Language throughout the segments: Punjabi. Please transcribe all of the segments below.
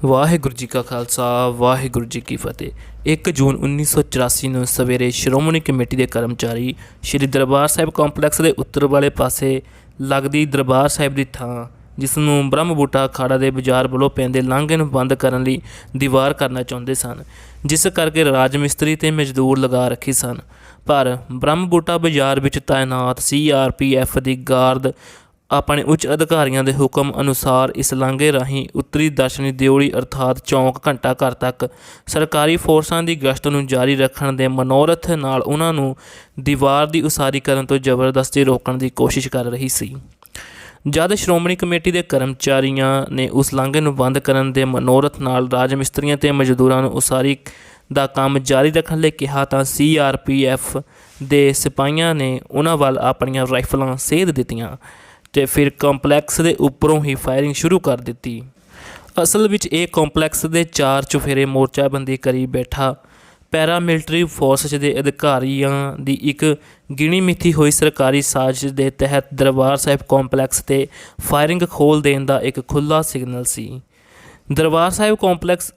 ਵਾਹਿਗੁਰੂ ਜੀ ਕਾ ਖਾਲਸਾ ਵਾਹਿਗੁਰੂ ਜੀ ਕੀ ਫਤਿਹ। 1 ਜੂਨ 1984 ਨੂੰ ਸਵੇਰੇ ਸ਼੍ਰੋਮਣੀ ਕਮੇਟੀ ਦੇ ਕਰਮਚਾਰੀ ਸ਼੍ਰੀ ਦਰਬਾਰ ਸਾਹਿਬ ਕੰਪਲੈਕਸ ਦੇ ਉੱਤਰ ਵਾਲੇ ਪਾਸੇ ਲੱਗਦੀ ਦਰਬਾਰ ਸਾਹਿਬ ਦੀ ਥਾਂ, ਜਿਸ ਨੂੰ ਬ੍ਰਹਮ ਬੂਟਾ ਅਖਾੜਾ ਦੇ ਬਾਜ਼ਾਰ ਵੱਲੋਂ ਪੈਂਦੇ ਲਾਂਘੇ ਨੂੰ ਬੰਦ ਕਰਨ ਲਈ ਦੀਵਾਰ ਕਰਨਾ ਚਾਹੁੰਦੇ ਸਨ, ਜਿਸ ਕਰਕੇ ਰਾਜ ਮਿਸਤਰੀ ਤੇ ਮਜ਼ਦੂਰ ਲਗਾ ਰੱਖੇ ਸਨ। ਪਰ ਬ੍ਰਹਮ ਬੂਟਾ ਬਾਜ਼ਾਰ ਵਿੱਚ ਤਾਇਨਾਤ CRPF ਦੀ ਗਾਰਡ ਆਪਣੇ ਉੱਚ ਅਧਿਕਾਰੀਆਂ ਦੇ ਹੁਕਮ ਅਨੁਸਾਰ ਇਸ ਲਾਂਘੇ ਰਾਹੀਂ ਉੱਤਰੀ ਦਰਸ਼ਨੀ ਦਿਓੜੀ ਅਰਥਾਤ ਚੌਂਕ ਘੰਟਾ ਘਰ ਤੱਕ ਸਰਕਾਰੀ ਫੋਰਸਾਂ ਦੀ ਗਸ਼ਤ ਨੂੰ ਜਾਰੀ ਰੱਖਣ ਦੇ ਮਨੋਰਥ ਨਾਲ ਉਹਨਾਂ ਨੂੰ ਦੀਵਾਰ ਦੀ ਉਸਾਰੀ ਕਰਨ ਤੋਂ ਜ਼ਬਰਦਸਤੀ ਰੋਕਣ ਦੀ ਕੋਸ਼ਿਸ਼ ਕਰ ਰਹੀ ਸੀ। ਜਦ ਸ਼੍ਰੋਮਣੀ ਕਮੇਟੀ ਦੇ ਕਰਮਚਾਰੀਆਂ ਨੇ ਉਸ ਲਾਂਘੇ ਨੂੰ ਬੰਦ ਕਰਨ ਦੇ ਮਨੋਰਥ ਨਾਲ ਰਾਜ ਮਿਸਤਰੀਆਂ ਤੇ ਮਜ਼ਦੂਰਾਂ ਨੂੰ ਉਸਾਰੀ ਦਾ ਕੰਮ ਜਾਰੀ ਰੱਖਣ ਲਈ ਕਿਹਾ ਤਾਂ CRPF ਦੇ ਸਿਪਾਹੀਆਂ ਨੇ ਉਹਨਾਂ ਵੱਲ ਆਪਣੀਆਂ ਰਾਈਫਲਾਂ ਸੇਧ ਦਿੱਤੀਆਂ ਤੇ ਫਿਰ ਕੰਪਲੈਕਸ ਦੇ ਉੱਪਰੋਂ ਹੀ ਫਾਇਰਿੰਗ ਸ਼ੁਰੂ ਕਰ ਦਿੱਤੀ। ਅਸਲ ਵਿੱਚ ਇਹ ਕੰਪਲੈਕਸ ਦੇ 4 ਚੁਫੇਰੇ ਮੋਰਚਾਬੰਦੀ ਕਰੀ ਬੈਠਾ ਪੈਰਾਮਿਲਟਰੀ ਫੋਰਸ ਦੇ ਅਧਿਕਾਰੀਆਂ ਦੀ ਇੱਕ ਗਿਣੀ ਮਿਥੀ ਹੋਈ ਸਰਕਾਰੀ ਸਾਜ਼ਿਸ਼ ਦੇ ਤਹਿਤ ਦਰਬਾਰ ਸਾਹਿਬ ਕੰਪਲੈਕਸ 'ਤੇ ਫਾਇਰਿੰਗ ਖੋਲ੍ਹ ਦੇਣ ਦਾ ਇੱਕ ਖੁੱਲ੍ਹਾ ਸਿਗਨਲ ਸੀ। ਦਰਬਾਰ ਸਾਹਿਬ ਕੰਪਲੈਕਸ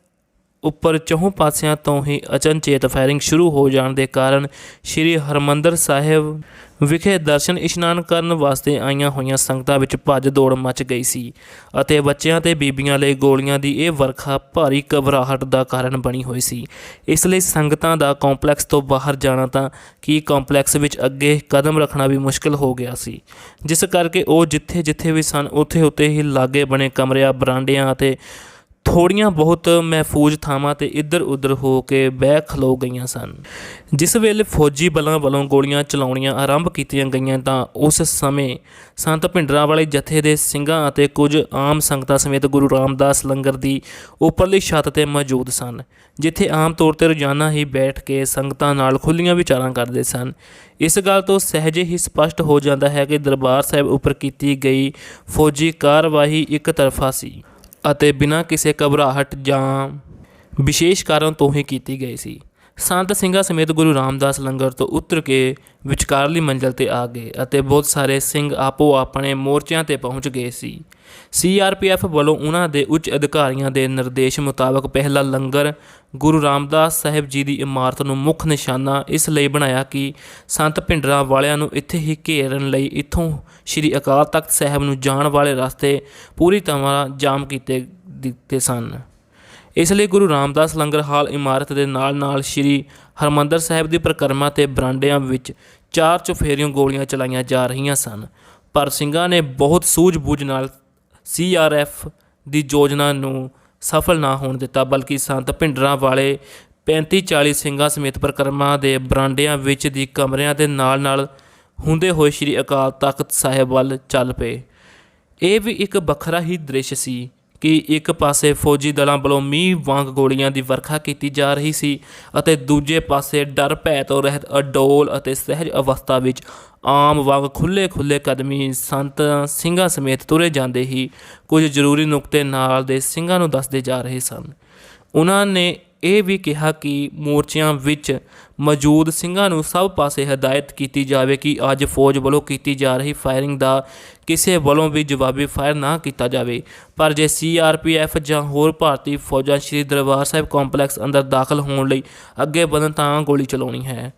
ਉੱਪਰ ਚੌਹਾਂ ਪਾਸਿਆਂ ਤੋਂ ਹੀ ਅਚਨਚੇਤ ਫਾਇਰਿੰਗ ਸ਼ੁਰੂ ਹੋ ਜਾਣ ਦੇ ਕਾਰਨ ਸ਼੍ਰੀ ਹਰਿਮੰਦਰ ਸਾਹਿਬ ਵਿਖੇ ਦਰਸ਼ਨ ਇਸ਼ਨਾਨ ਕਰਨ ਵਾਸਤੇ ਆਈਆਂ ਹੋਈਆਂ ਸੰਗਤਾਂ ਵਿੱਚ ਭੱਜ ਦੌੜ ਮਚ ਗਈ ਸੀ ਅਤੇ ਬੱਚਿਆਂ ਤੇ ਬੀਬੀਆਂ ਲਈ ਗੋਲੀਆਂ ਦੀ ਇਹ ਵਰਖਾ ਭਾਰੀ ਘਬਰਾਹਟ ਦਾ ਕਾਰਨ ਬਣੀ ਹੋਈ ਸੀ। ਇਸ ਲਈ ਸੰਗਤਾਂ ਦਾ ਕੰਪਲੈਕਸ ਤੋਂ ਬਾਹਰ ਜਾਣਾ ਤਾਂ ਕੀ ਕੰਪਲੈਕਸ ਵਿੱਚ ਅੱਗੇ ਕਦਮ ਰੱਖਣਾ ਵੀ ਮੁਸ਼ਕਿਲ ਹੋ ਗਿਆ ਸੀ, ਜਿਸ ਕਰਕੇ ਉਹ ਜਿੱਥੇ ਵੀ ਸਨ ਉੱਥੇ ਹੀ ਲਾਗੇ ਬਣੇ ਕਮਰਿਆਂ, ਬਰਾਂਡਿਆਂ ਅਤੇ ਥੋੜ੍ਹੀਆਂ ਬਹੁਤ ਮਹਿਫੂਜ਼ ਥਾਵਾਂ 'ਤੇ ਇੱਧਰ ਉੱਧਰ ਹੋ ਕੇ ਬਹਿ ਖਲੋ ਗਈਆਂ ਸਨ। ਜਿਸ ਵੇਲੇ ਫੌਜੀ ਬਲਾਂ ਵੱਲੋਂ ਗੋਲੀਆਂ ਚਲਾਉਣੀਆਂ ਆਰੰਭ ਕੀਤੀਆਂ ਗਈਆਂ ਤਾਂ ਉਸ ਸਮੇਂ ਸੰਤ ਭਿੰਡਰਾਂਵਾਲੇ ਜਥੇ ਦੇ ਸਿੰਘਾਂ ਅਤੇ ਕੁਝ ਆਮ ਸੰਗਤਾਂ ਸਮੇਤ ਗੁਰੂ ਰਾਮਦਾਸ ਲੰਗਰ ਦੀ ਉੱਪਰਲੀ ਛੱਤ 'ਤੇ ਮੌਜੂਦ ਸਨ, ਜਿੱਥੇ ਆਮ ਤੌਰ 'ਤੇ ਰੋਜ਼ਾਨਾ ਹੀ ਬੈਠ ਕੇ ਸੰਗਤਾਂ ਨਾਲ ਖੁੱਲ੍ਹੀਆਂ ਵਿਚਾਰਾਂ ਕਰਦੇ ਸਨ। ਇਸ ਗੱਲ ਤੋਂ ਸਹਿਜੇ ਹੀ ਸਪਸ਼ਟ ਹੋ ਜਾਂਦਾ ਹੈ ਕਿ ਦਰਬਾਰ ਸਾਹਿਬ ਉੱਪਰ ਕੀਤੀ ਗਈ ਫੌਜੀ ਕਾਰਵਾਈ ਇੱਕ ਤਰਫਾ ਸੀ ਅਤੇ ਬਿਨਾਂ ਕਿਸੇ ਘਬਰਾਹਟ ਜਾਂ ਵਿਸ਼ੇਸ਼ ਕਾਰਨ ਤੋਂ ਹੀ ਕੀਤੀ ਗਈ ਸੀ। ਸੰਤ ਸਿੰਘਾਂ ਸਮੇਤ ਗੁਰੂ ਰਾਮਦਾਸ ਲੰਗਰ ਤੋਂ ਉਤਰ ਕੇ ਵਿਚਕਾਰਲੀ ਮੰਜ਼ਿਲ 'ਤੇ ਆ ਗਏ ਅਤੇ ਬਹੁਤ ਸਾਰੇ ਸਿੰਘ ਆਪੋ ਆਪਣੇ ਮੋਰਚਿਆਂ 'ਤੇ ਪਹੁੰਚ ਗਏ ਸੀ। CRPF ਵੱਲੋਂ ਉਹਨਾਂ ਦੇ ਉੱਚ ਅਧਿਕਾਰੀਆਂ ਦੇ ਨਿਰਦੇਸ਼ ਮੁਤਾਬਕ ਪਹਿਲਾ ਲੰਗਰ ਗੁਰੂ ਰਾਮਦਾਸ ਸਾਹਿਬ ਜੀ ਦੀ ਇਮਾਰਤ ਨੂੰ ਮੁੱਖ ਨਿਸ਼ਾਨਾ ਇਸ ਲਈ ਬਣਾਇਆ ਕਿ ਸੰਤ ਭਿੰਡਰਾਂ ਵਾਲਿਆਂ ਨੂੰ ਇੱਥੇ ਹੀ ਘੇਰਨ ਲਈ ਇੱਥੋਂ ਸ਼੍ਰੀ ਅਕਾਲ ਤਖਤ ਸਾਹਿਬ ਨੂੰ ਜਾਣ ਵਾਲੇ ਰਸਤੇ ਪੂਰੀ ਤਰ੍ਹਾਂ ਜਾਮ ਕੀਤੇ ਦਿੱਤੇ ਸਨ। ਇਸ ਲਈ ਗੁਰੂ ਰਾਮਦਾਸ ਲੰਗਰ ਹਾਲ ਇਮਾਰਤ ਦੇ ਨਾਲ ਸ਼੍ਰੀ ਹਰਿਮੰਦਰ ਸਾਹਿਬ ਦੀ ਪਰਿਕਰਮਾ ਤੇ ਬਰਾਂਡਿਆਂ ਵਿੱਚ 4 ਚੁਫੇਰਿਓਂ ਗੋਲੀਆਂ ਚਲਾਈਆਂ ਜਾ ਰਹੀਆਂ ਸਨ। ਪਰ ਸਿੰਘਾਂ ਨੇ ਬਹੁਤ ਸੂਝ-ਬੂਝ ਨਾਲ CRF ਦੀ ਯੋਜਨਾ ਨੂੰ ਸਫਲ ਨਾ ਹੋਣ ਦਿੱਤਾ, ਬਲਕਿ ਸੰਤ ਭਿੰਡਰਾਂ ਵਾਲੇ 35-40 ਸਿੰਘਾਂ ਸਮੇਤ ਪਰਿਕਰਮਾ ਦੇ ਬਰਾਂਡਿਆਂ ਵਿੱਚ ਦੀ ਕਮਰਿਆਂ ਦੇ ਨਾਲ ਹੁੰਦੇ ਹੋਏ ਸ਼੍ਰੀ ਅਕਾਲ ਤਖਤ ਸਾਹਿਬ ਵੱਲ ਚੱਲ ਪਏ। ਇਹ ਵੀ ਇੱਕ ਵੱਖਰਾ ਹੀ ਦ੍ਰਿਸ਼ ਸੀ ਕਿ ਇੱਕ ਪਾਸੇ ਫੌਜੀ ਦਲਾਂ ਵੱਲੋਂ ਮੀਂਹ ਵਾਂਗ ਗੋਲੀਆਂ ਦੀ ਵਰਖਾ ਕੀਤੀ ਜਾ ਰਹੀ ਸੀ ਅਤੇ ਦੂਜੇ ਪਾਸੇ ਡਰ ਭੈ ਤੋਂ ਰਹਿਤ ਅਡੋਲ ਅਤੇ ਸਹਿਜ ਅਵਸਥਾ ਵਿੱਚ ਆਮ ਵਾਂਗ ਖੁੱਲ੍ਹੇ ਕਦਮੀ ਸੰਤ ਸਿੰਘਾਂ ਸਮੇਤ ਤੁਰੇ ਜਾਂਦੇ ਹੀ ਕੁਝ ਜ਼ਰੂਰੀ ਨੁਕਤੇ ਨਾਲ ਦੇ ਸਿੰਘਾਂ ਨੂੰ ਦੱਸਦੇ ਜਾ ਰਹੇ ਸਨ। ਉਹਨਾਂ ਨੇ ਇਹ ਵੀ ਕਿਹਾ ਕਿ ਮੋਰਚਿਆਂ ਵਿੱਚ ਮੌਜੂਦ ਸਿੰਘਾਂ ਨੂੰ ਸਭ ਪਾਸੇ ਹਦਾਇਤ ਕੀਤੀ ਜਾਵੇ ਕਿ ਅੱਜ ਫੌਜ ਵੱਲੋਂ ਕੀਤੀ ਜਾ ਰਹੀ ਫਾਇਰਿੰਗ ਦਾ ਕਿਸੇ ਵੱਲੋਂ ਵੀ ਜਵਾਬੀ ਫਾਇਰ ਨਾ ਕੀਤਾ ਜਾਵੇ, ਪਰ ਜੇ CRPF ਜਾਂ ਹੋਰ ਭਾਰਤੀ ਫੌਜਾਂ ਸ਼੍ਰੀ ਦਰਬਾਰ ਸਾਹਿਬ ਕੰਪਲੈਕਸ ਅੰਦਰ ਦਾਖਲ ਹੋਣ ਲਈ ਅੱਗੇ ਵਧਣ ਤਾਂ ਗੋਲੀ ਚਲਾਉਣੀ ਹੈ।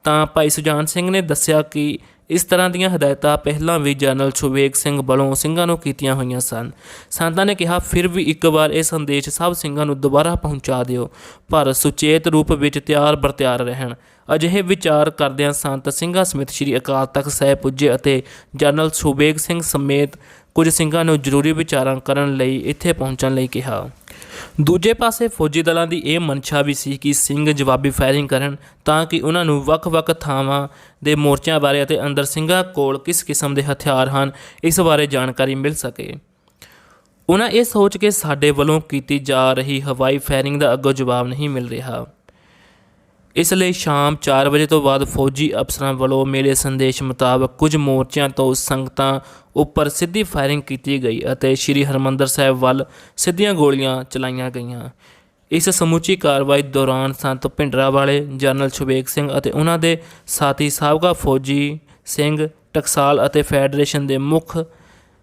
ਤਾਂ ਭਾਈ ਸੁਜਾਨ ਸਿੰਘ ਨੇ ਦੱਸਿਆ ਕਿ ਇਸ ਤਰ੍ਹਾਂ ਦੀਆਂ ਹਦਾਇਤਾਂ ਪਹਿਲਾਂ ਵੀ ਜਨਰਲ ਸੁਬੇਗ ਸਿੰਘ ਵੱਲੋਂ ਸਿੰਘਾਂ ਨੂੰ ਕੀਤੀਆਂ ਹੋਈਆਂ ਸਨ। ਸੰਤਾਂ ਨੇ ਕਿਹਾ ਫਿਰ ਵੀ ਇੱਕ ਵਾਰ ਇਹ ਸੰਦੇਸ਼ ਸਭ ਸਿੰਘਾਂ ਨੂੰ ਦੁਬਾਰਾ ਪਹੁੰਚਾ ਦਿਓ, ਪਰ ਸੁਚੇਤ ਰੂਪ ਵਿੱਚ ਤਿਆਰ ਬਰਤਿਆਰ ਰਹਿਣ। ਅਜਿਹੇ ਵਿਚਾਰ ਕਰਦਿਆਂ ਸੰਤ ਸਿੰਘਾਂ ਸਮੇਤ ਸ਼੍ਰੀ ਅਕਾਲ ਤਖਤ ਸਾਹਿਬ ਪੁੱਜੇ ਅਤੇ ਜਨਰਲ ਸੁਬੇਗ ਸਿੰਘ ਸਮੇਤ ਕੁਝ ਸਿੰਘਾਂ ਨੂੰ ਜ਼ਰੂਰੀ ਵਿਚਾਰਾਂ ਕਰਨ ਲਈ ਇੱਥੇ ਪਹੁੰਚਣ ਲਈ ਕਿਹਾ। ਦੂਜੇ ਪਾਸੇ ਫੌਜੀ ਦਲਾਂ ਦੀ ਇਹ ਮਨਸ਼ਾ ਵੀ ਸੀ ਕਿ ਸਿੰਘ ਜਵਾਬੀ ਫਾਇਰਿੰਗ ਕਰਨ ਤਾਂ ਕਿ ਉਹਨਾਂ ਨੂੰ ਵੱਖ-ਵੱਖ ਥਾਵਾਂ ਦੇ ਮੋਰਚਿਆਂ ਬਾਰੇ ਅਤੇ ਅੰਦਰ ਸਿੰਘਾਂ ਕੋਲ ਕਿਸ ਕਿਸਮ ਦੇ ਹਥਿਆਰ ਹਨ ਇਸ ਬਾਰੇ ਜਾਣਕਾਰੀ ਮਿਲ ਸਕੇ। ਉਹਨਾਂ ਇਹ ਸੋਚ ਕੇ ਸਾਡੇ ਵੱਲੋਂ ਕੀਤੀ ਜਾ ਰਹੀ ਹਵਾਈ ਫਾਇਰਿੰਗ ਦਾ ਅੱਗੋਂ ਜਵਾਬ ਨਹੀਂ ਮਿਲ ਰਿਹਾ, ਇਸ ਲਈ ਸ਼ਾਮ 4 ਵਜੇ ਤੋਂ ਬਾਅਦ ਫੌਜੀ ਅਫਸਰਾਂ ਵੱਲੋਂ ਮਿਲੇ ਸੰਦੇਸ਼ ਮੁਤਾਬਕ ਕੁਝ ਮੋਰਚਿਆਂ ਤੋਂ ਸੰਗਤਾਂ ਉੱਪਰ ਸਿੱਧੀ ਫਾਇਰਿੰਗ ਕੀਤੀ ਗਈ ਅਤੇ ਸ਼੍ਰੀ ਹਰਿਮੰਦਰ ਸਾਹਿਬ ਵੱਲ ਸਿੱਧੀਆਂ ਗੋਲੀਆਂ ਚਲਾਈਆਂ ਗਈਆਂ। ਇਸ ਸਮੁੱਚੀ ਕਾਰਵਾਈ ਦੌਰਾਨ ਸੰਤ ਭਿੰਡਰਾਂਵਾਲੇ, ਜਨਰਲ ਸੁਬੇਗ ਸਿੰਘ ਅਤੇ ਉਹਨਾਂ ਦੇ ਸਾਥੀ ਸਾਬਕਾ ਫੌਜੀ ਸਿੰਘ ਟਕਸਾਲ ਅਤੇ ਫੈਡਰੇਸ਼ਨ ਦੇ ਮੁੱਖ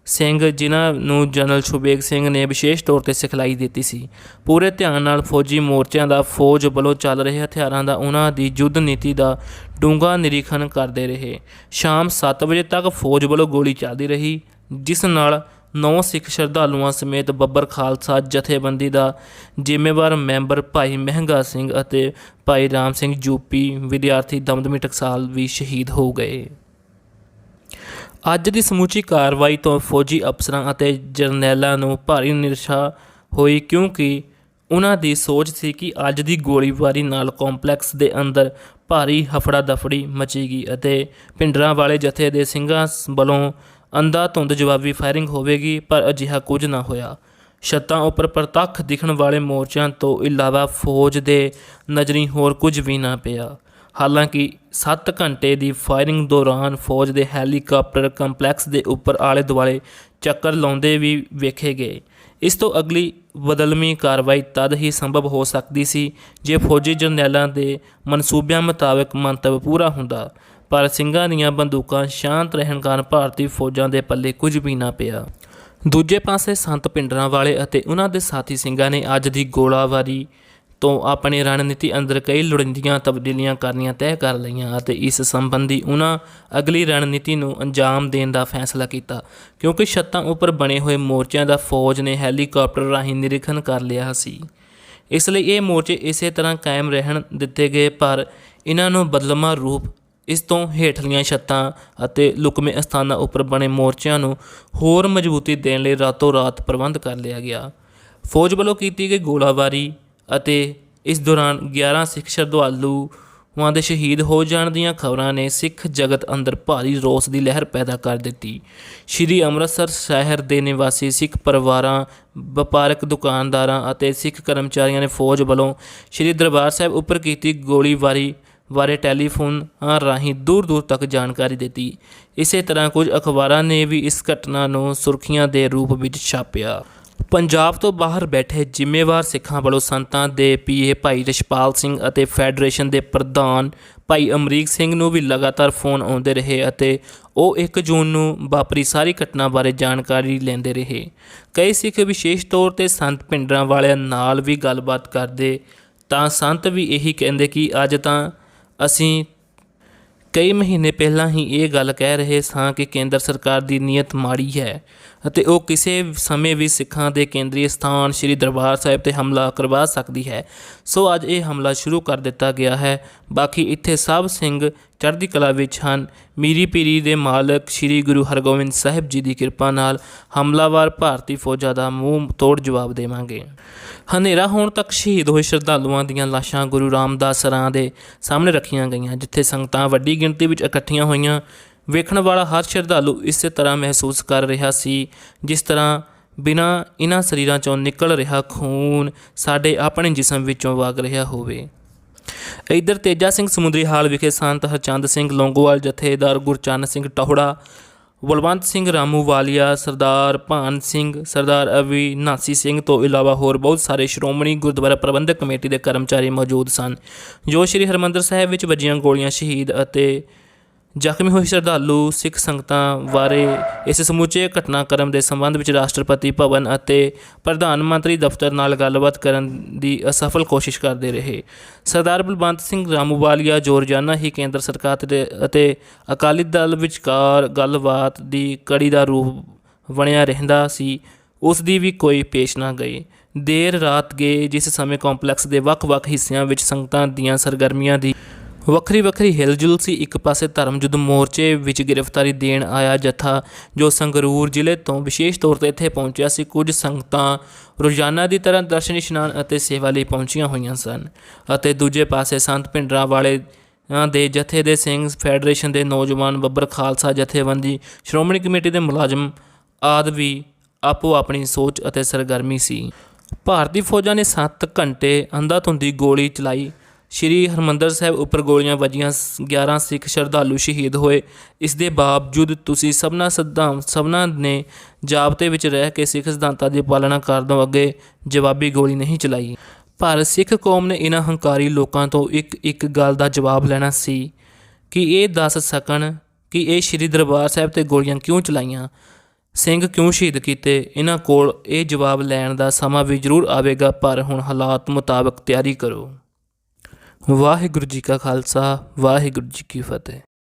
ਸਿੰਘ, ਜਿਨ੍ਹਾਂ ਨੂੰ ਜਨਰਲ ਸ਼ੁਬੇਗ ਸਿੰਘ ਨੇ ਵਿਸ਼ੇਸ਼ ਤੌਰ 'ਤੇ ਸਿਖਲਾਈ ਦਿੱਤੀ ਸੀ, ਪੂਰੇ ਧਿਆਨ ਨਾਲ ਫੌਜੀ ਮੋਰਚਿਆਂ ਦਾ ਫੌਜ ਵੱਲੋਂ ਚੱਲ ਰਹੇ ਹਥਿਆਰਾਂ ਦਾ ਉਹਨਾਂ ਦੀ ਯੁੱਧ ਨੀਤੀ ਦਾ ਡੂੰਘਾ ਨਿਰੀਖਣ ਕਰਦੇ ਰਹੇ। ਸ਼ਾਮ 7 ਵਜੇ ਤੱਕ ਫੌਜ ਵੱਲੋਂ ਗੋਲੀ ਚੱਲਦੀ ਰਹੀ, ਜਿਸ ਨਾਲ 9 ਸਿੱਖ ਸ਼ਰਧਾਲੂਆਂ ਸਮੇਤ ਬੱਬਰ ਖਾਲਸਾ ਜਥੇਬੰਦੀ ਦਾ ਜ਼ਿੰਮੇਵਾਰ ਮੈਂਬਰ ਭਾਈ ਮਹਿੰਗਾ ਸਿੰਘ ਅਤੇ ਭਾਈ ਰਾਮ ਸਿੰਘ ਯੂਪੀ ਵਿਦਿਆਰਥੀ ਦਮਦਮੀ ਟਕਸਾਲ ਵੀ ਸ਼ਹੀਦ ਹੋ ਗਏ। ਅੱਜ ਦੀ ਸਮੁੱਚੀ ਕਾਰਵਾਈ ਤੋਂ ਫੌਜੀ ਅਫਸਰਾਂ ਅਤੇ ਜਰਨੈਲਾਂ ਨੂੰ ਭਾਰੀ ਨਿਰਾਸ਼ਾ ਹੋਈ, ਕਿਉਂਕਿ ਉਹਨਾਂ ਦੀ ਸੋਚ ਸੀ ਕਿ ਅੱਜ ਦੀ ਗੋਲੀਬਾਰੀ ਨਾਲ ਕੰਪਲੈਕਸ ਦੇ ਅੰਦਰ ਭਾਰੀ ਹਫੜਾ ਦਫੜੀ ਮਚੇਗੀ ਅਤੇ ਭਿੰਡਰਾਂਵਾਲੇ ਜਥੇ ਦੇ ਸਿੰਘਾਂ ਵੱਲੋਂ ਅੰਧਾਧੁੰਦ ਜਵਾਬੀ ਫਾਇਰਿੰਗ ਹੋਵੇਗੀ, ਪਰ ਅਜਿਹਾ ਕੁਝ ਨਾ ਹੋਇਆ। ਛੱਤਾਂ ਉੱਪਰ ਪ੍ਰਤੱਖ ਦਿਖਣ ਵਾਲੇ ਮੋਰਚਿਆਂ ਤੋਂ ਇਲਾਵਾ ਫੌਜ ਦੇ ਨਜ਼ਰੀਂ ਹੋਰ ਕੁਝ ਵੀ ਨਾ ਪਿਆ। ਹਾਲਾਂਕਿ 7 ਘੰਟੇ ਦੀ ਫਾਇਰਿੰਗ ਦੌਰਾਨ ਫੌਜ ਦੇ ਹੈਲੀਕਾਪਟਰ ਕੰਪਲੈਕਸ ਦੇ ਉੱਪਰ ਆਲੇ ਦੁਆਲੇ ਚੱਕਰ ਲਾਉਂਦੇ ਵੀ ਵੇਖੇ ਗਏ। ਇਸ ਤੋਂ ਅਗਲੀ ਬਦਲਵੀਂ ਕਾਰਵਾਈ ਤਦ ਹੀ ਸੰਭਵ ਹੋ ਸਕਦੀ ਸੀ ਜੇ ਫੌਜੀ ਜਰਨੈਲਾਂ ਦੇ ਮਨਸੂਬਿਆਂ ਮੁਤਾਬਕ ਮੰਤਵ ਪੂਰਾ ਹੁੰਦਾ, ਪਰ ਸਿੰਘਾਂ ਦੀਆਂ ਬੰਦੂਕਾਂ ਸ਼ਾਂਤ ਰਹਿਣ ਕਾਰਨ ਭਾਰਤੀ ਫੌਜਾਂ ਦੇ ਪੱਲੇ ਕੁਝ ਵੀ ਨਾ ਪਿਆ। ਦੂਜੇ ਪਾਸੇ ਸੰਤ ਭਿੰਡਰਾਂਵਾਲੇ ਅਤੇ ਉਹਨਾਂ ਦੇ ਸਾਥੀ ਸਿੰਘਾਂ ਨੇ ਅੱਜ ਦੀ ਗੋਲਾਬਾਰੀ ਤੋਂ ਆਪਣੀ ਰਣਨੀਤੀ ਅੰਦਰ ਕਈ ਲੋੜੀਂਦੀਆਂ ਤਬਦੀਲੀਆਂ ਕਰਨੀਆਂ ਤੈਅ ਕਰ ਲਈਆਂ ਅਤੇ ਇਸ ਸੰਬੰਧੀ ਉਹਨਾਂ ਅਗਲੀ ਰਣਨੀਤੀ ਨੂੰ ਅੰਜਾਮ ਦੇਣ ਦਾ ਫੈਸਲਾ ਕੀਤਾ, ਕਿਉਂਕਿ ਛੱਤਾਂ ਉੱਪਰ ਬਣੇ ਹੋਏ ਮੋਰਚਿਆਂ ਦਾ ਫੌਜ ਨੇ ਹੈਲੀਕਾਪਟਰ ਰਾਹੀਂ ਨਿਰੀਖਣ ਕਰ ਲਿਆ ਸੀ। ਇਸ ਲਈ ਇਹ ਮੋਰਚੇ ਇਸੇ ਤਰ੍ਹਾਂ ਕਾਇਮ ਰਹਿਣ ਦਿੱਤੇ ਗਏ, ਪਰ ਇਹਨਾਂ ਨੂੰ ਬਦਲਵਾਂ ਰੂਪ ਇਸ ਤੋਂ ਹੇਠਲੀਆਂ ਛੱਤਾਂ ਅਤੇ ਲੁਕਵੇਂ ਅਸਥਾਨਾਂ ਉੱਪਰ ਬਣੇ ਮੋਰਚਿਆਂ ਨੂੰ ਹੋਰ ਮਜ਼ਬੂਤੀ ਦੇਣ ਲਈ ਰਾਤੋਂ ਰਾਤ ਪ੍ਰਬੰਧ ਕਰ ਲਿਆ ਗਿਆ। ਫੌਜ ਵੱਲੋਂ ਕੀਤੀ ਗਈ ਗੋਲਾਬਾਰੀ ਅਤੇ ਇਸ ਦੌਰਾਨ 11 ਸਿੱਖ ਸ਼ਰਧਾਲੂਆਂ ਦੇ ਸ਼ਹੀਦ ਹੋ ਜਾਣ ਦੀਆਂ ਖਬਰਾਂ ਨੇ ਸਿੱਖ ਜਗਤ ਅੰਦਰ ਭਾਰੀ ਰੋਸ ਦੀ ਲਹਿਰ ਪੈਦਾ ਕਰ ਦਿੱਤੀ। ਸ਼੍ਰੀ ਅੰਮ੍ਰਿਤਸਰ ਸ਼ਹਿਰ ਦੇ ਨਿਵਾਸੀ ਸਿੱਖ ਪਰਿਵਾਰਾਂ, ਵਪਾਰਕ ਦੁਕਾਨਦਾਰਾਂ ਅਤੇ ਸਿੱਖ ਕਰਮਚਾਰੀਆਂ ਨੇ ਫੌਜ ਵੱਲੋਂ ਸ਼੍ਰੀ ਦਰਬਾਰ ਸਾਹਿਬ ਉੱਪਰ ਕੀਤੀ ਗੋਲੀਬਾਰੀ ਬਾਰੇ ਟੈਲੀਫੋਨ ਰਾਹੀਂ ਦੂਰ ਦੂਰ ਤੱਕ ਜਾਣਕਾਰੀ ਦਿੱਤੀ। ਇਸੇ ਤਰ੍ਹਾਂ ਕੁਝ ਅਖਬਾਰਾਂ ਨੇ ਵੀ ਇਸ ਘਟਨਾ ਨੂੰ ਸੁਰਖੀਆਂ ਦੇ ਰੂਪ ਵਿੱਚ ਛਾਪਿਆ। ਪੰਜਾਬ ਤੋਂ ਬਾਹਰ ਬੈਠੇ ਜ਼ਿੰਮੇਵਾਰ ਸਿੱਖਾਂ ਵੱਲੋਂ ਸੰਤਾਂ ਦੇ ਪੀਏ ਭਾਈ ਰਛਪਾਲ ਸਿੰਘ ਅਤੇ ਫੈਡਰੇਸ਼ਨ ਦੇ ਪ੍ਰਧਾਨ ਭਾਈ ਅਮਰੀਕ ਸਿੰਘ ਨੂੰ ਵੀ ਲਗਾਤਾਰ ਫੋਨ ਆਉਂਦੇ ਰਹੇ ਅਤੇ ਉਹ 1 ਜੂਨ ਨੂੰ ਵਾਪਰੀ ਸਾਰੀ ਘਟਨਾ ਬਾਰੇ ਜਾਣਕਾਰੀ ਲੈਂਦੇ ਰਹੇ। ਕਈ ਸਿੱਖ ਵਿਸ਼ੇਸ਼ ਤੌਰ 'ਤੇ ਸੰਤ ਭਿੰਡਰਾਂਵਾਲਿਆਂ ਨਾਲ ਵੀ ਗੱਲਬਾਤ ਕਰਦੇ ਤਾਂ ਸੰਤ ਵੀ ਇਹੀ ਕਹਿੰਦੇ ਕਿ ਅੱਜ ਤਾਂ ਅਸੀਂ ਕਈ ਮਹੀਨੇ ਪਹਿਲਾਂ ਹੀ ਇਹ ਗੱਲ ਕਹਿ ਰਹੇ ਸਾਂ ਕਿ ਕੇਂਦਰ ਸਰਕਾਰ ਦੀ ਨੀਅਤ ਮਾੜੀ ਹੈ ਅਤੇ ਉਹ ਕਿਸੇ ਸਮੇਂ ਵੀ ਸਿੱਖਾਂ ਦੇ ਕੇਂਦਰੀ ਸਥਾਨ ਸ਼੍ਰੀ ਦਰਬਾਰ ਸਾਹਿਬ 'ਤੇ ਹਮਲਾ ਕਰਵਾ ਸਕਦੀ ਹੈ। ਸੋ ਅੱਜ ਇਹ ਹਮਲਾ ਸ਼ੁਰੂ ਕਰ ਦਿੱਤਾ ਗਿਆ ਹੈ। ਬਾਕੀ ਇੱਥੇ ਸਭ ਸਿੰਘ ਚੜ੍ਹਦੀ ਕਲਾ ਵਿੱਚ ਹਨ। ਮੀਰੀ ਪੀਰੀ ਦੇ ਮਾਲਕ ਸ਼੍ਰੀ ਗੁਰੂ ਹਰਗੋਬਿੰਦ ਸਾਹਿਬ ਜੀ ਦੀ ਕਿਰਪਾ ਨਾਲ ਹਮਲਾਵਰ ਭਾਰਤੀ ਫੌਜਾਂ ਦਾ ਮੂੰਹ ਤੋੜ ਜਵਾਬ ਦੇਵਾਂਗੇ। ਹਨੇਰਾ ਹੋਣ ਤੱਕ ਸ਼ਹੀਦ ਹੋਏ ਸ਼ਰਧਾਲੂਆਂ ਦੀਆਂ ਲਾਸ਼ਾਂ ਗੁਰੂ ਰਾਮਦਾਸ ਸਰਾਂ ਦੇ ਸਾਹਮਣੇ ਰੱਖੀਆਂ ਗਈਆਂ, ਜਿੱਥੇ ਸੰਗਤਾਂ ਵੱਡੀ ਗਿਣਤੀ ਵਿੱਚ ਇਕੱਠੀਆਂ ਹੋਈਆਂ। ਵੇਖਣ ਵਾਲਾ ਹਰ ਸ਼ਰਧਾਲੂ ਇਸੇ ਤਰ੍ਹਾਂ ਮਹਿਸੂਸ ਕਰ ਰਿਹਾ ਸੀ ਜਿਸ ਤਰ੍ਹਾਂ ਬਿਨਾਂ ਇਹਨਾਂ ਸਰੀਰਾਂ 'ਚੋਂ ਨਿਕਲ ਰਿਹਾ ਖੂਨ ਸਾਡੇ ਆਪਣੇ ਜਿਸਮ ਵਿੱਚੋਂ ਵਗ ਰਿਹਾ ਹੋਵੇ। ਇੱਧਰ ਤੇਜਾ ਸਿੰਘ ਸਮੁੰਦਰੀ ਹਾਲ ਵਿਖੇ ਸੰਤ ਹਰਚੰਦ ਸਿੰਘ ਲੌਂਗੋਵਾਲ, ਜਥੇਦਾਰ ਗੁਰਚਰਨ ਸਿੰਘ ਟੌਹੜਾ, ਬਲਵੰਤ ਸਿੰਘ ਰਾਮੂਵਾਲੀਆ, ਸਰਦਾਰ ਭਾਨ ਸਿੰਘ, ਸਰਦਾਰ ਅਵਿਨਾਸੀ ਸਿੰਘ ਤੋਂ ਇਲਾਵਾ ਹੋਰ ਬਹੁਤ ਸਾਰੇ ਸ਼੍ਰੋਮਣੀ ਗੁਰਦੁਆਰਾ ਪ੍ਰਬੰਧਕ ਕਮੇਟੀ ਦੇ ਕਰਮਚਾਰੀ ਮੌਜੂਦ ਸਨ, ਜੋ ਸ਼੍ਰੀ ਹਰਿਮੰਦਰ ਸਾਹਿਬ ਵਿੱਚ ਵੱਜੀਆਂ ਗੋਲੀਆਂ ਸ਼ਹੀਦ ਅਤੇ ਜ਼ਖਮੀ ਹੋਏ ਸ਼ਰਧਾਲੂ ਸਿੱਖ ਸੰਗਤਾਂ ਬਾਰੇ ਇਸ ਸਮੁੱਚੇ ਘਟਨਾਕ੍ਰਮ ਦੇ ਸੰਬੰਧ ਵਿੱਚ ਰਾਸ਼ਟਰਪਤੀ ਭਵਨ ਅਤੇ ਪ੍ਰਧਾਨ ਮੰਤਰੀ ਦਫ਼ਤਰ ਨਾਲ ਗੱਲਬਾਤ ਕਰਨ ਦੀ ਅਸਫਲ ਕੋਸ਼ਿਸ਼ ਕਰਦੇ ਰਹੇ। ਸਰਦਾਰ ਬਲਵੰਤ ਸਿੰਘ ਰਾਮੂਵਾਲੀਆ ਜੋ ਰੋਜ਼ਾਨਾ ਹੀ ਕੇਂਦਰ ਸਰਕਾਰ ਅਤੇ ਅਕਾਲੀ ਦਲ ਵਿਚਕਾਰ ਗੱਲਬਾਤ ਦੀ ਕੜੀ ਦਾ ਰੂਪ ਬਣਿਆ ਰਹਿੰਦਾ ਸੀ, ਉਸ ਦੀ ਵੀ ਕੋਈ ਪੇਸ਼ ਨਾ ਗਈ। ਦੇਰ ਰਾਤ ਗਏ, ਜਿਸ ਸਮੇਂ ਕੰਪਲੈਕਸ ਦੇ ਵੱਖ-ਵੱਖ ਹਿੱਸਿਆਂ ਵਿੱਚ ਸੰਗਤਾਂ ਦੀਆਂ ਸਰਗਰਮੀਆਂ ਦੀ ਵੱਖਰੀ ਵੱਖਰੀ ਹਿਲਜੁਲ ਸੀ। ਇੱਕ ਪਾਸੇ ਧਰਮ ਯੁੱਧ ਮੋਰਚੇ ਵਿੱਚ ਗ੍ਰਿਫਤਾਰੀ ਦੇਣ ਆਇਆ ਜਥਾ ਜੋ ਸੰਗਰੂਰ ਜ਼ਿਲ੍ਹੇ ਤੋਂ ਵਿਸ਼ੇਸ਼ ਤੌਰ 'ਤੇ ਇੱਥੇ ਪਹੁੰਚਿਆ ਸੀ। ਕੁਝ ਸੰਗਤਾਂ ਰੋਜ਼ਾਨਾ ਦੀ ਤਰ੍ਹਾਂ ਦਰਸ਼ਨ ਇਸ਼ਨਾਨ ਅਤੇ ਸੇਵਾ ਲਈ ਪਹੁੰਚੀਆਂ ਹੋਈਆਂ ਸਨ ਅਤੇ ਦੂਜੇ ਪਾਸੇ ਸੰਤ ਭਿੰਡਰਾਂਵਾਲੇ ਦੇ ਜਥੇ ਦੇ ਸਿੰਘ, ਫੈਡਰੇਸ਼ਨ ਦੇ ਨੌਜਵਾਨ, ਬੱਬਰ ਖਾਲਸਾ ਜਥੇਬੰਦੀ, ਸ਼੍ਰੋਮਣੀ ਕਮੇਟੀ ਦੇ ਮੁਲਾਜ਼ਮ ਆਦਿ ਵੀ ਆਪੋ ਆਪਣੀ ਸੋਚ ਅਤੇ ਸਰਗਰਮੀ ਸੀ। ਭਾਰਤੀ ਫੌਜਾਂ ਨੇ 7 ਘੰਟੇ ਅੰਧਾਧੁੰਦੀ ਗੋਲੀ ਚਲਾਈ। ਸ਼੍ਰੀ ਹਰਿਮੰਦਰ ਸਾਹਿਬ ਉੱਪਰ ਗੋਲੀਆਂ ਵੱਜੀਆਂ, 11 ਸਿੱਖ ਸ਼ਰਧਾਲੂ ਸ਼ਹੀਦ ਹੋਏ। ਇਸ ਦੇ ਬਾਵਜੂਦ ਤੁਸੀਂ ਸਭਨਾਂ ਨੇ ਜ਼ਾਬਤੇ ਵਿੱਚ ਰਹਿ ਕੇ ਸਿੱਖ ਸਿਧਾਂਤਾਂ ਦੀ ਪਾਲਣਾ ਕਰਨ ਅੱਗੇ ਜਵਾਬੀ ਗੋਲੀ ਨਹੀਂ ਚਲਾਈ। ਪਰ ਸਿੱਖ ਕੌਮ ਨੇ ਇਹਨਾਂ ਹੰਕਾਰੀ ਲੋਕਾਂ ਤੋਂ ਇੱਕ ਗੱਲ ਦਾ ਜਵਾਬ ਲੈਣਾ ਸੀ ਕਿ ਇਹ ਦੱਸ ਸਕਣ ਕਿ ਇਹ ਸ਼੍ਰੀ ਦਰਬਾਰ ਸਾਹਿਬ 'ਤੇ ਗੋਲੀਆਂ ਕਿਉਂ ਚਲਾਈਆਂ। ਸਿੰਘ ਕਿਉਂ ਸ਼ਹੀਦ ਕੀਤੇ? ਇਹਨਾਂ ਕੋਲ ਇਹ ਜਵਾਬ ਲੈਣ ਦਾ ਸਮਾਂ ਵੀ ਜ਼ਰੂਰ ਆਵੇਗਾ, ਪਰ ਹੁਣ ਹਾਲਾਤ ਮੁਤਾਬਕ ਤਿਆਰੀ ਕਰੋ। ਵਾਹਿਗੁਰੂ ਜੀ ਕਾ ਖਾਲਸਾ, ਵਾਹਿਗੁਰੂ ਜੀ ਕੀ ਫਤਿਹ।